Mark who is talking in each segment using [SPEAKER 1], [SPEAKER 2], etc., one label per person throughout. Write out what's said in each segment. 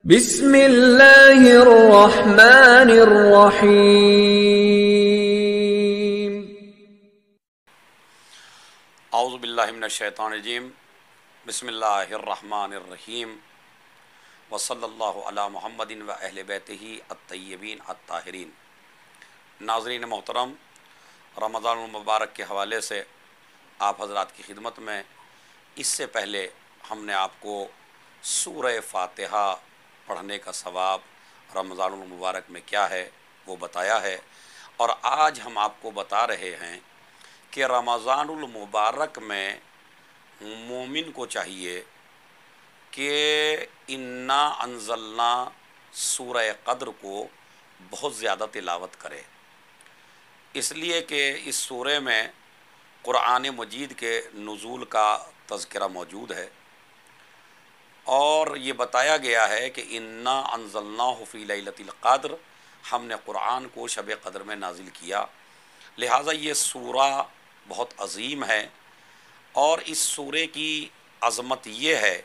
[SPEAKER 1] بسم اللہ الرحمن الرحیم۔
[SPEAKER 2] اعوذ باللہ من الشیطان الرجیم، بسم اللہ الرحمن الرحیم، وصلی اللہ علی محمد و اہل بیتہ الطیبین الطاہرین۔ ناظرین محترم، رمضان المبارک کے حوالے سے آپ حضرات کی خدمت میں اس سے پہلے ہم نے آپ کو سورہ فاتحہ پڑھنے کا ثواب رمضان المبارک میں کیا ہے وہ بتایا ہے، اور آج ہم آپ کو بتا رہے ہیں کہ رمضان المبارک میں مومن کو چاہیے کہ انا انزلنا سورہ قدر کو بہت زیادہ تلاوت کرے، اس لیے کہ اس سورہ میں قرآن مجید کے نزول کا تذکرہ موجود ہے، اور یہ بتایا گیا ہے کہ انا انزلناہ فی لیلۃ القدر، ہم نے قرآن کو شب قدر میں نازل کیا، لہٰذا یہ سورہ بہت عظیم ہے۔ اور اس سورے کی عظمت یہ ہے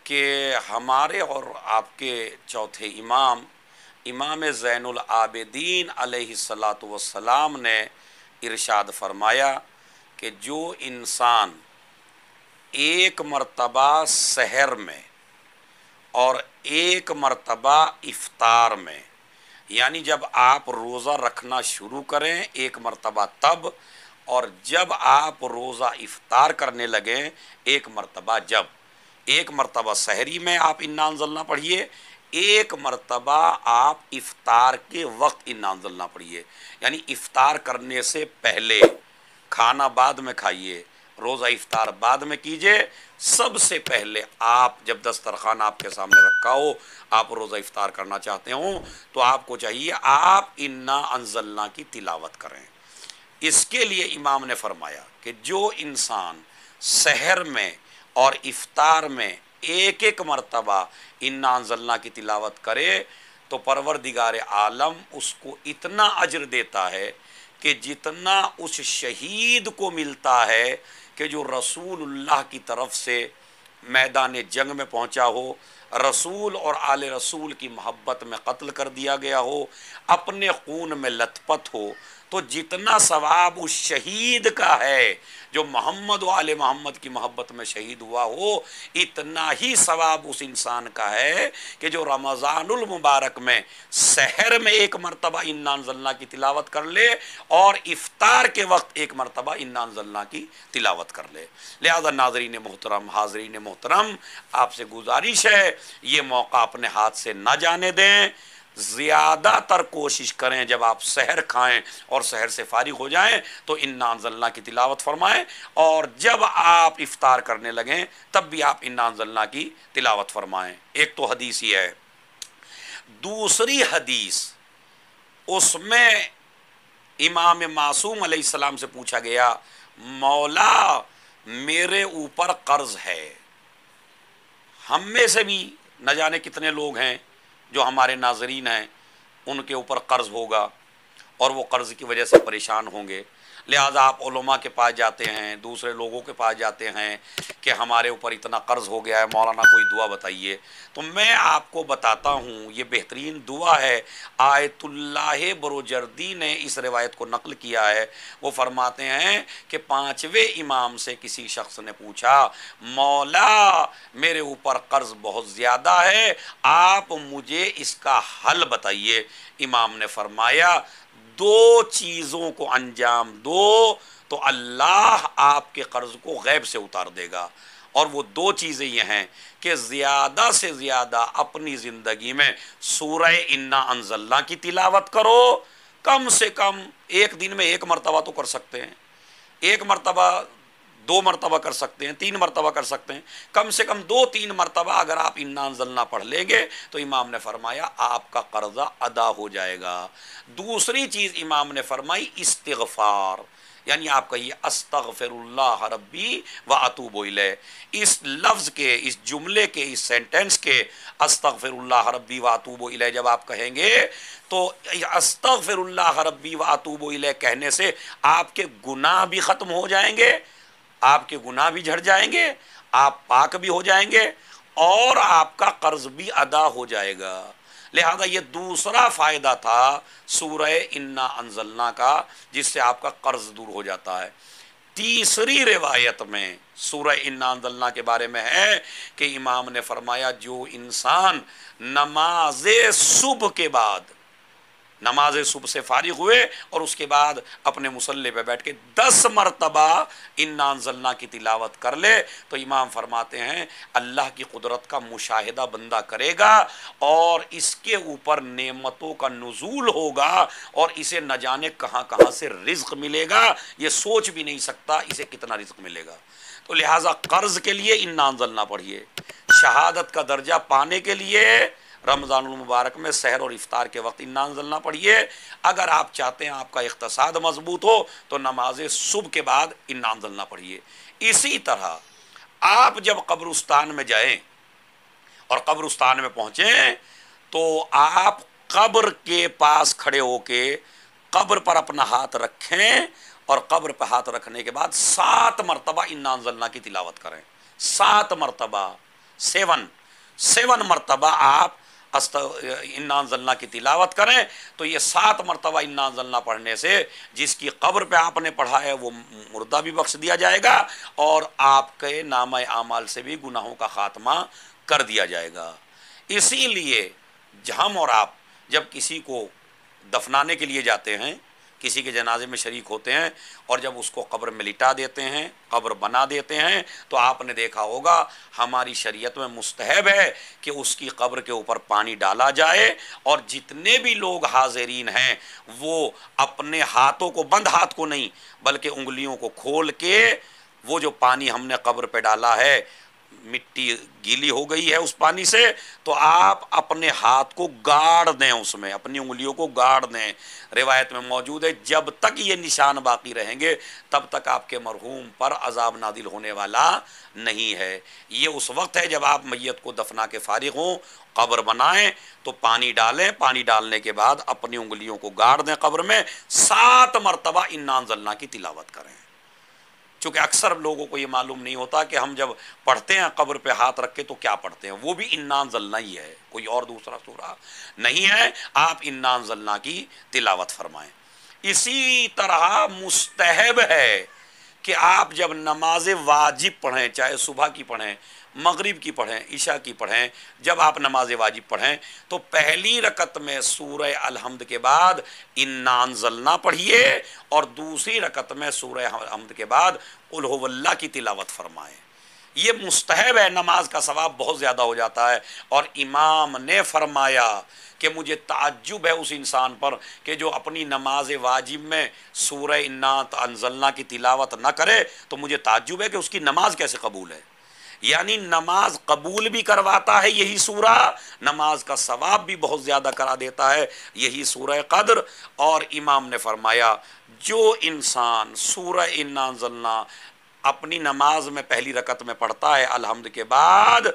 [SPEAKER 2] کہ ہمارے اور آپ کے چوتھے امام زین العابدین علیہ الصلاۃ والسلام نے ارشاد فرمایا کہ جو انسان ایک مرتبہ سحر میں اور ایک مرتبہ افطار میں، یعنی جب آپ روزہ رکھنا شروع کریں ایک مرتبہ تب، اور جب آپ روزہ افطار کرنے لگیں ایک مرتبہ جب، ایک مرتبہ سحری میں آپ انا انزلنا پڑھیے، ایک مرتبہ آپ افطار کے وقت انا انزلنا پڑھیے، یعنی افطار کرنے سے پہلے، کھانا بعد میں کھائیے، روزہ افطار بعد میں کیجئے، سب سے پہلے آپ جب دسترخوان آپ کے سامنے رکھا ہو، آپ روزہ افطار کرنا چاہتے ہوں تو آپ کو چاہیے آپ انا انزلنا کی تلاوت کریں۔ اس کے لیے امام نے فرمایا کہ جو انسان سحر میں اور افطار میں ایک ایک مرتبہ انا انزلنا کی تلاوت کرے تو پروردگار عالم اس کو اتنا اجر دیتا ہے کہ جتنا اس شہید کو ملتا ہے کہ جو رسول اللہ کی طرف سے میدان جنگ میں پہنچا ہو، رسول اور آل رسول کی محبت میں قتل کر دیا گیا ہو، اپنے خون میں لت پت ہو، تو جتنا ثواب اس شہید کا ہے جو محمد و آل محمد کی محبت میں شہید ہوا ہو، اتنا ہی ثواب اس انسان کا ہے کہ جو رمضان المبارک میں سحر میں ایک مرتبہ انا انزلنا کی تلاوت کر لے اور افطار کے وقت ایک مرتبہ انا انزلنا کی تلاوت کر لے۔ لہذا ناظرین محترم، حاضرین محترم، آپ سے گزارش ہے یہ موقع اپنے ہاتھ سے نہ جانے دیں، زیادہ تر کوشش کریں جب آپ سحر کھائیں اور سحر سے فارغ ہو جائیں تو انا انزلنا کی تلاوت فرمائیں، اور جب آپ افطار کرنے لگیں تب بھی آپ انا انزلنا کی تلاوت فرمائیں۔ ایک تو حدیث یہ ہے۔ دوسری حدیث، اس میں امام معصوم علیہ السلام سے پوچھا گیا، مولا میرے اوپر قرض ہے۔ ہم میں سے بھی نہ جانے کتنے لوگ ہیں جو ہمارے ناظرین ہیں، ان کے اوپر قرض ہوگا اور وہ قرض کی وجہ سے پریشان ہوں گے، لہٰذا آپ علماء کے پاس جاتے ہیں، دوسرے لوگوں کے پاس جاتے ہیں کہ ہمارے اوپر اتنا قرض ہو گیا ہے، مولانا کوئی دعا بتائیے۔ تو میں آپ کو بتاتا ہوں، یہ بہترین دعا ہے۔ آیت اللہ بروجردی نے اس روایت کو نقل کیا ہے، وہ فرماتے ہیں کہ پانچویں امام سے کسی شخص نے پوچھا، مولا میرے اوپر قرض بہت زیادہ ہے، آپ مجھے اس کا حل بتائیے۔ امام نے فرمایا، دو چیزوں کو انجام دو تو اللہ آپ کے قرض کو غیب سے اتار دے گا، اور وہ دو چیزیں یہ ہیں کہ زیادہ سے زیادہ اپنی زندگی میں سورہ انا انزلنا کی تلاوت کرو، کم سے کم ایک دن میں ایک مرتبہ تو کر سکتے ہیں، ایک مرتبہ، دو مرتبہ کر سکتے ہیں، تین مرتبہ کر سکتے ہیں، کم سے کم 2-3 مرتبہ اگر آپ انا انزلنا پڑھ لیں گے تو امام نے فرمایا آپ کا قرضہ ادا ہو جائے گا۔ دوسری چیز امام نے فرمائی استغفار، یعنی آپ کہیے استغفر اللہ ربی و اتوب الیہ۔ اس لفظ کے، اس جملے کے، اس سینٹنس کے استغفر اللہ ربی و اتوب الیہ جب آپ کہیں گے تو استغفر اللہ ربی و اتوب الیہ کہنے سے آپ کے گناہ بھی ختم ہو جائیں گے، آپ کے گناہ بھی جھڑ جائیں گے، آپ پاک بھی ہو جائیں گے، اور آپ کا قرض بھی ادا ہو جائے گا۔ لہذا یہ دوسرا فائدہ تھا سورہ انا انزلنا کا، جس سے آپ کا قرض دور ہو جاتا ہے۔ تیسری روایت میں سورہ انا انزلنا کے بارے میں ہے کہ امام نے فرمایا جو انسان نماز صبح کے بعد، نماز صبح سے فارغ ہوئے اور اس کے بعد اپنے مصلی پہ بیٹھ کے 10 مرتبہ انا انزلنا کی تلاوت کر لے، تو امام فرماتے ہیں اللہ کی قدرت کا مشاہدہ بندہ کرے گا اور اس کے اوپر نعمتوں کا نزول ہوگا، اور اسے نہ جانے کہاں کہاں سے رزق ملے گا، یہ سوچ بھی نہیں سکتا اسے کتنا رزق ملے گا۔ تو لہٰذا قرض کے لیے انا انزلنا پڑھیے، شہادت کا درجہ پانے کے لیے رمضان المبارک میں سحر اور افطار کے وقت انا انزلنا پڑھیے۔ اگر آپ چاہتے ہیں آپ کا اقتصاد مضبوط ہو تو نماز صبح کے بعد انا انزلنا پڑھیے۔ اسی طرح آپ جب قبرستان میں جائیں اور قبرستان میں پہنچیں تو آپ قبر کے پاس کھڑے ہو کے قبر پر اپنا ہاتھ رکھیں، اور قبر پہ ہاتھ رکھنے کے بعد 7 مرتبہ انا انزلنا کی تلاوت کریں۔ 7 مرتبہ، 7 مرتبہ آپ انا انزلنا کی تلاوت کریں، تو یہ 7 مرتبہ انا انزلنا پڑھنے سے جس کی قبر پہ آپ نے پڑھا ہے وہ مردہ بھی بخش دیا جائے گا، اور آپ کے نامہ اعمال سے بھی گناہوں کا خاتمہ کر دیا جائے گا۔ اسی لیے ہم اور آپ جب کسی کو دفنانے کے لیے جاتے ہیں، کسی کے جنازے میں شریک ہوتے ہیں، اور جب اس کو قبر میں لٹا دیتے ہیں، قبر بنا دیتے ہیں، تو آپ نے دیکھا ہوگا ہماری شریعت میں مستحب ہے کہ اس کی قبر کے اوپر پانی ڈالا جائے، اور جتنے بھی لوگ حاضرین ہیں وہ اپنے ہاتھوں کو، بند ہاتھ کو نہیں بلکہ انگلیوں کو کھول کے، وہ جو پانی ہم نے قبر پہ ڈالا ہے، مٹی گیلی ہو گئی ہے اس پانی سے، تو آپ اپنے ہاتھ کو گاڑ دیں، اس میں اپنی انگلیوں کو گاڑ دیں۔ روایت میں موجود ہے جب تک یہ نشان باقی رہیں گے تب تک آپ کے مرحوم پر عذاب نازل ہونے والا نہیں ہے۔ یہ اس وقت ہے جب آپ میت کو دفنا کے فارغ ہوں، قبر بنائیں تو پانی ڈالیں، پانی ڈالنے کے بعد اپنی انگلیوں کو گاڑ دیں قبر میں، 7 مرتبہ انا انزلنا کی تلاوت کریں۔ چونکہ اکثر لوگوں کو یہ معلوم نہیں ہوتا کہ ہم جب پڑھتے ہیں قبر پہ ہاتھ رکھ کے تو کیا پڑھتے ہیں، وہ بھی انا انزلنا ہی ہے، کوئی اور دوسرا سورہ نہیں ہے۔ آپ انا انزلنا کی تلاوت فرمائیں۔ اسی طرح مستحب ہے کہ آپ جب نماز واجب پڑھیں، چاہے صبح کی پڑھیں، مغرب کی پڑھیں، عشاء کی پڑھیں، جب آپ نماز واجب پڑھیں تو پہلی رکعت میں سورہ الحمد کے بعد انا انزلنا پڑھیے، اور دوسری رکعت میں سورہ الحمد کے بعد قل هو اللہ کی تلاوت فرمائیں۔ یہ مستحب ہے، نماز کا ثواب بہت زیادہ ہو جاتا ہے۔ اور امام نے فرمایا کہ مجھے تعجب ہے اس انسان پر کہ جو اپنی نماز واجب میں سورہ انا انزلنا کی تلاوت نہ کرے، تو مجھے تعجب ہے کہ اس کی نماز کیسے قبول ہے۔ یعنی نماز قبول بھی کرواتا ہے یہی سورہ، نماز کا ثواب بھی بہت زیادہ کرا دیتا ہے یہی سورہ قدر۔ اور امام نے فرمایا جو انسان سورہ انا انزلنا اپنی نماز میں پہلی رکعت میں پڑھتا ہے الحمد کے بعد،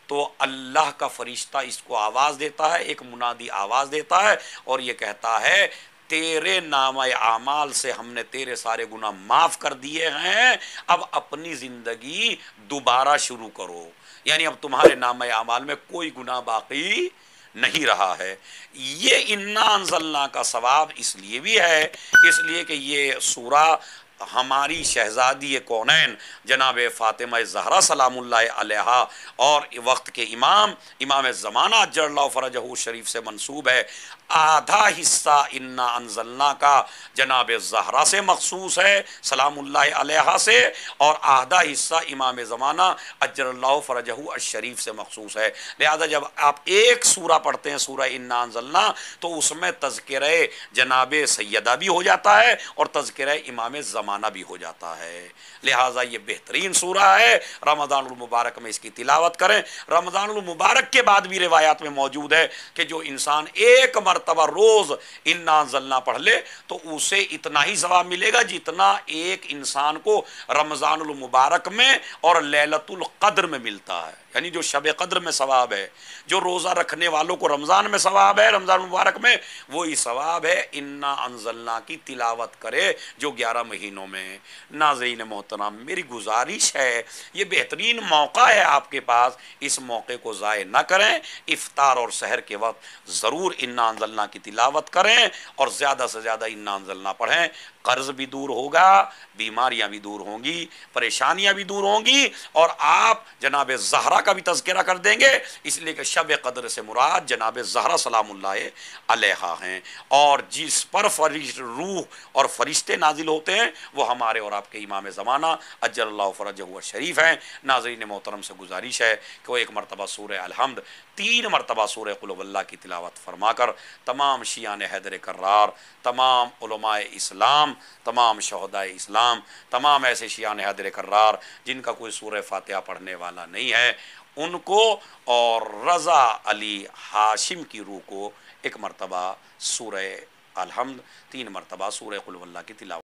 [SPEAKER 2] تو اللہ کا فرشتہ اس کو آواز دیتا ہے، ایک منادی آواز دیتا ہے، اور یہ کہتا ہے تیرے نامہ اعمال سے ہم نے تیرے سارے گناہ معاف کر دیے ہیں، اب اپنی زندگی دوبارہ شروع کرو۔ یعنی اب تمہارے نامہ اعمال میں کوئی گناہ باقی نہیں رہا ہے۔ یہ انا انزلنا کا ثواب اس لیے بھی ہے، اس لیے کہ یہ سورہ ہماری شہزادی کونین جناب فاطمہ زہرا سلام اللہ علیہا اور وقت کے امام زمانہ اجل اللہ فرجہ شریف سے منسوب ہے۔ آدھا حصہ انا انزلنا کا جناب زہرا سے مخصوص ہے سلام اللہ علیہا سے، اور آدھا حصہ امام زمانہ اجل اللہ فرجہ الشریف سے مخصوص ہے۔ لہذا جب آپ ایک سورہ پڑھتے ہیں سورہ انا انزلنا تو اس میں تذکرہ جناب سیدہ بھی ہو جاتا ہے اور تذکرہ امام زمانہ بھی ہو جاتا ہے۔ لہذا یہ بہترین سورہ ہے، رمضان المبارک میں اس کی تلاوت کریں۔ رمضان المبارک کے بعد بھی روایات میں موجود ہے کہ جو انسان ایک مرتبہ روز انا انزلنا پڑھ لے تو اسے اتنا ہی ثواب ملے گا جتنا ایک انسان کو رمضان المبارک میں اور لیلۃ القدر میں ملتا ہے۔ یعنی جو شب قدر میں ثواب ہے، جو روزہ رکھنے والوں کو رمضان میں ثواب ہے، رمضان مبارک میں، وہی ثواب ہے انا انزلنا کی تلاوت کرے جو 11 مہینوں میں۔ ناظرین محترم، میری گزارش ہے، یہ بہترین موقع ہے آپ کے پاس، اس موقع کو ضائع نہ کریں۔ افطار اور سحر کے وقت ضرور انا انزلنا کی تلاوت کریں اور زیادہ سے زیادہ انا انزلنا پڑھیں۔ قرض بھی دور ہوگا، بیماریاں بھی دور ہوں گی، پریشانیاں بھی دور ہوں گی، اور آپ جناب زہرا کا بھی تذکرہ کر دیں گے، اس لیے کہ شب قدر سے مراد جناب زہرا سلام اللہ علیہا ہیں، اور جس پر روح اور فرشتے نازل ہوتے ہیں وہ ہمارے اور آپ کے امام زمانہ اجل اللہ فرجہ الشریف ہیں۔ ناظرین محترم سے گزارش ہے کہ وہ ایک مرتبہ سورہ الحمد، 3 مرتبہ سورہ قل هو اللہ کی تلاوت فرما کر تمام شیعان حیدر کرار، تمام علماء اسلام، تمام شہداء اسلام، تمام ایسے شیعان حیدر کرار جن کا کوئی سورہ فاتحہ پڑھنے والا نہیں ہے، ان کو اور رضا علی ہاشم کی روح کو ایک مرتبہ سورہ الحمد، 3 مرتبہ سورہ قل هو اللہ کی تلاوت